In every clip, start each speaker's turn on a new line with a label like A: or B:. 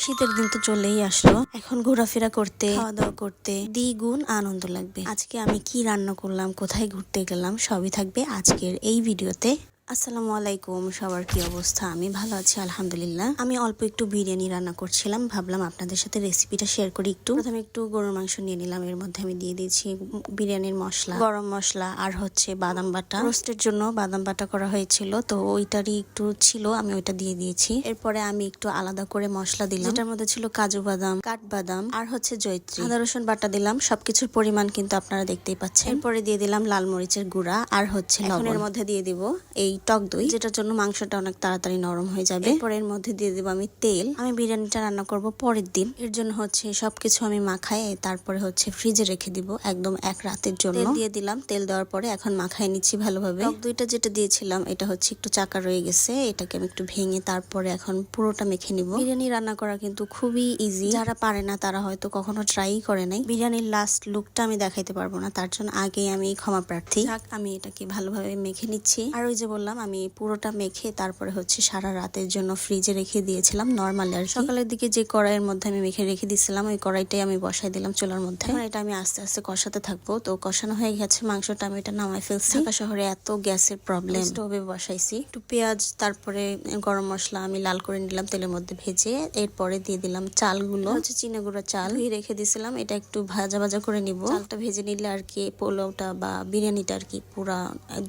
A: শীতের দিন তো চলেই আসলো, এখন ঘোরাফেরা করতে, খাওয়া দাওয়া করতে দ্বিগুণ আনন্দ লাগবে। আজকে আমি কি রান্না করলাম, কোথায় ঘুরতে গেলাম, সবই থাকবে আজকের এই ভিডিওতে। আসসালামু আলাইকুম, সবার কি অবস্থা? আমি ভালো আছি আলহামদুলিল্লাহ। আমি অল্প একটু বিরিয়ানি রান্না করছিলাম, ভাবলাম আপনাদের সাথে রেসিপিটা শেয়ার করি। প্রথমে একটু গরুর মাংস নিয়ে নিলাম, এর মধ্যে আমি দিয়ে দিয়েছি বিরিয়ানির মশলা, গরম মশলা আর হচ্ছে বাদাম বাটা। রোস্টের জন্য বাদাম বাটা করা হয়েছিল, তো ওইটারই একটু ছিল, আমি ওইটা দিয়ে দিয়েছি। এরপরে আমি একটু আলাদা করে মশলা দিলাম, যেটার মধ্যে ছিল কাজু বাদাম, কাঠবাদাম আর হচ্ছে জয়ত্রী। আদা রসুন বাটা দিলাম, সবকিছুর পরিমাণ কিন্তু আপনারা দেখতেই পাচ্ছেন। এরপরে দিয়ে দিলাম লাল মরিচের গুঁড়া আর হচ্ছে লবণ। এর মধ্যে দিয়ে দিব এই টক দই, যেটার জন্য মাংসটা অনেক তাড়াতাড়ি নরম হয়ে যাবে। এরপরে এর মধ্যে দিয়ে দেবো আমি তেল। আমি বিরিয়ানিটা রান্না করব পরের দিন, এর জন্য হচ্ছে সবকিছু আমি মাখায় তারপরে হচ্ছে ফ্রিজে রেখে দিব একদম এক রাতের জন্য। তেল দিয়ে দিলাম, তেল দেওয়ার পরে এখন মাখায় নিচ্ছি ভালোভাবে। টক দইটা যেটা দিয়েছিলাম এটা হচ্ছে একটু চাকা রয়ে গেছে, এটাকে আমি একটু ভেঙে তারপরে এখন পুরোটা মেখে নিব। বিরিয়ানি রান্না করা কিন্তু খুবই ইজি, যারা পারে না তারা হয়তো কখনো ট্রাই করে নাই। বিরিয়ানির লাস্ট লুকটা আমি দেখাইতে পারবো না, তার জন্য আগে আমি ক্ষমা প্রার্থী। আমি এটাকে ভালোভাবে মেখে নিচ্ছি। আর ওই যে বললাম, আমি পুরোটা মেখে তারপরে হচ্ছে সারা রাতের জন্য ফ্রিজে রেখে দিয়েছিলাম নরমালি। আর সকালের দিকে যে কড়াইয়ের মধ্যে আমি মেখে রেখে দিয়েছিলাম, ওই কড়াইটাই আমি বসাই দিলাম চুলার মধ্যে। এটা আমি আস্তে আস্তে কষাতে থাকবো। তো কষানো হয়ে গেছে মাংসটা, আমি এটা নামাই ফেলছি। ঢাকা শহরে এত গ্যাসের প্রবলেম, স্টোভে বসাইছি। একটু পেঁয়াজ তারপরে গরম মশলা আমি লাল করে নিলাম তেলের মধ্যে ভেজে। এরপরে দিয়ে দিলাম চালগুলো, হচ্ছে চিনা গুঁড়া চাল ধুয়ে রেখে দিয়েছিলাম। এটা একটু ভাজা ভাজা করে নিব। চালটা ভেজে নিলে আর কি পোলাওটা বা বিরিয়ানিটা আর কি পুরা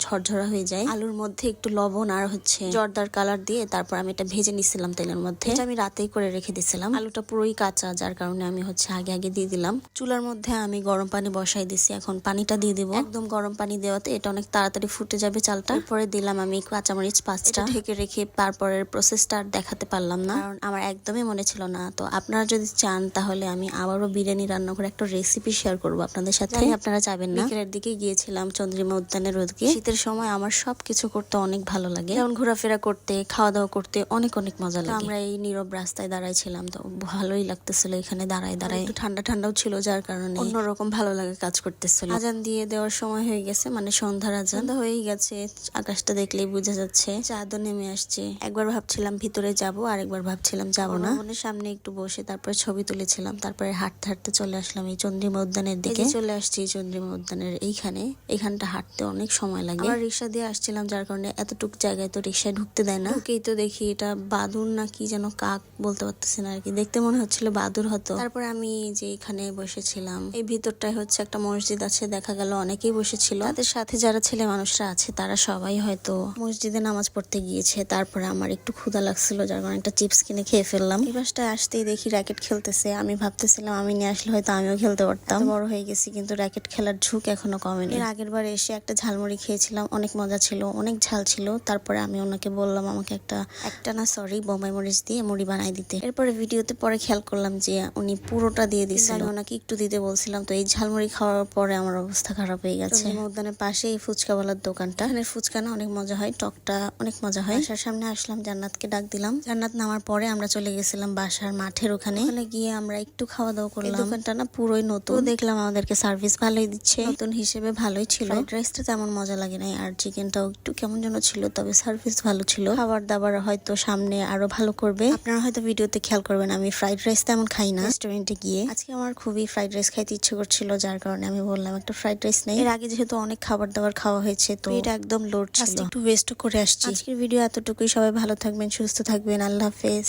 A: ঝরঝরা হয়ে যায়। আলুর মধ্যে একটু লবণ আর হচ্ছে জর্দার কালার দিয়ে তারপর আমি এটা ভেজে নিছিলাম তেলের মধ্যে। এটা আমি রাতেই করে রেখে দিছিলাম। আলুটা পুরোই কাঁচা, যার কারণে আমি হচ্ছে আগে দিয়ে দিলাম। চুলার মধ্যে আমি গরম পানি বসাই দিছি, এখন পানিটা দিয়ে দিব। একদম গরম পানি দেওয়াতে এটা অনেক তাড়াতাড়ি ফুটে যাবে চালটা। এরপরে দিলাম আমি কাঁচামরিচ 5টা। ঢেকে রেখে তারপরের প্রসেসটা আর দেখাতে পারলাম না, কারণ আমার একদমই মনে ছিল না। তো আপনারা যদি চান তাহলে আমি আবারও বিরিয়ানি রান্না করে একটা রেসিপি শেয়ার করবো আপনাদের সাথে, আপনারা চাবেন না। বিকেলের দিকে গিয়েছিলাম চন্দ্রিমা উদ্যানের ওদিকে। শীতের সময় আমার সবকিছু করতে অনেক ভালো লাগে, যেমন ঘোরাফেরা করতে, খাওয়া দাওয়া করতে অনেক মজা লাগে। আমরা এই নীরব রাস্তায় দাঁড়াইছিলাম, তো ভালোই লাগতেছিল এখানে দাঁড়ায় একটু ঠান্ডা ঠান্ডাও ছিল, যার কারণে অন্যরকম ভালো লাগে কাজ করতেছিল। আজান দিয়ে দেওয়ার সময় হয়ে গেছে, মানে সন্ধ্যার আজান হয়েই গেছে। আকাশটা দেখলেই বোঝা যাচ্ছে চাঁদও নেমে আসছে। একবার ভাবছিলাম ভিতরে যাব, আর একবার ভাবছিলাম যাব না। মনের সামনে একটু বসে তারপরে ছবি তুলেছিলাম, তারপরে হাঁটতে হাঁটতে চলে আসলাম এই চন্দ্রিমা উদ্যানের দিকে। চলে আসছি চন্দ্রিমা উদ্যানের এইখানটা হাঁটতে অনেক সময় লাগে। আমরা রিক্সা দিয়ে আসছিলাম, যার কারণে এতটুক জায়গায় তো রিক্সায় ঢুকতে দেয় না। ঢুকেই তো দেখি এটা বাদুর না কি যেন, কাক বলতে পারতেছি না আর কি, দেখতে মনে হচ্ছিল বাদুর হতো। তারপরে আমি যে এখানে বসেছিলাম, এই ভিতরটায় হচ্ছে একটা মসজিদ আছে, দেখা গেল অনেকেই বসেছিল। তাদের সাথে যারা ছেলে মানুষরা আছে তারা সবাই হয়তো মসজিদে নামাজ পড়তে গিয়েছে। তারপরে আমার একটু ক্ষুধা লাগছিল, যার কারণে একটা চিপস কিনে খেয়ে ফেললাম। এই বাসটায় আসতেই দেখি র্যাকেট খেলতেছে। আমি ভাবতেছিলাম আমি নিয়ে আসলে হয়তো আমিও খেলতে পারতাম, বড় হয়ে গেছি কিন্তু র্যাকেট খেলার ঝুঁক এখনো কমেনি। এর আগের বার এসে একটা ঝালমুড়ি খেয়েছিলাম, অনেক মজা ছিল, অনেক ঝাল ছিল। তারপরে আমি ওনাকে বললাম আমাকে একটা বোম্বাই মরিচ দিয়ে মুড়ি বানাই দিতে। এরপরে ভিডিওতে পরে খেয়াল করলাম যে উনি পুরোটা দিয়ে দিয়েছিল, আমি ওনাকে একটু দিতে বলছিলাম। তো এই ঝালমুড়ি খাওয়ার পরে আমার অবস্থা খারাপ হয়ে গেছে। উদ্যানের পাশে এই ফুচকাওয়ালার দোকানটা, এখানে ফুচকা না অনেক মজা হয়, টকটা অনেক মজা হয়। বাসার সামনে আসলাম, জান্নাতকে ডাক দিলাম। জান্নাত নামার পরে আমরা চলে গেছিলাম বাসার মাঠের ওখানে গিয়ে আমরা একটু খাওয়া দাওয়া করলাম। দোকানটা না পুরোই নতুন, দেখলাম আমাদেরকে সার্ভিস ভালোই দিচ্ছে, নতুন হিসেবে ভালোই ছিল। ফ্রাইড রাইসটা তেমন মজা লাগে নাই, আর চিকেনটাও একটু কেমন যেন ছিল, তবে সার্ভিস ভালো ছিল। খাবার দাবার হয়তো সামনে আরো ভালো করবে, আপনারা হয়তো ভিডিওতে খেয়াল করবেন। আমি ফ্রাইড রাইস তেমন খাই না রেস্টুরেন্টে গিয়ে। আজকে আমার খুবই ফ্রাইড রাইস খাইতে ইচ্ছে করছিল, যার কারণে আমি বললাম একটা ফ্রাইড রাইস নেই। এর আগে যেহেতু অনেক খাবার দাবার খাওয়া হয়েছে, তো এটা একদম লোড ছিল, একটু ওয়েস্ট করে আসছি। আজকের ভিডিও এতটুকুই। সবাই ভালো থাকবেন, সুস্থ থাকবেন, আল্লাহ হাফেজ।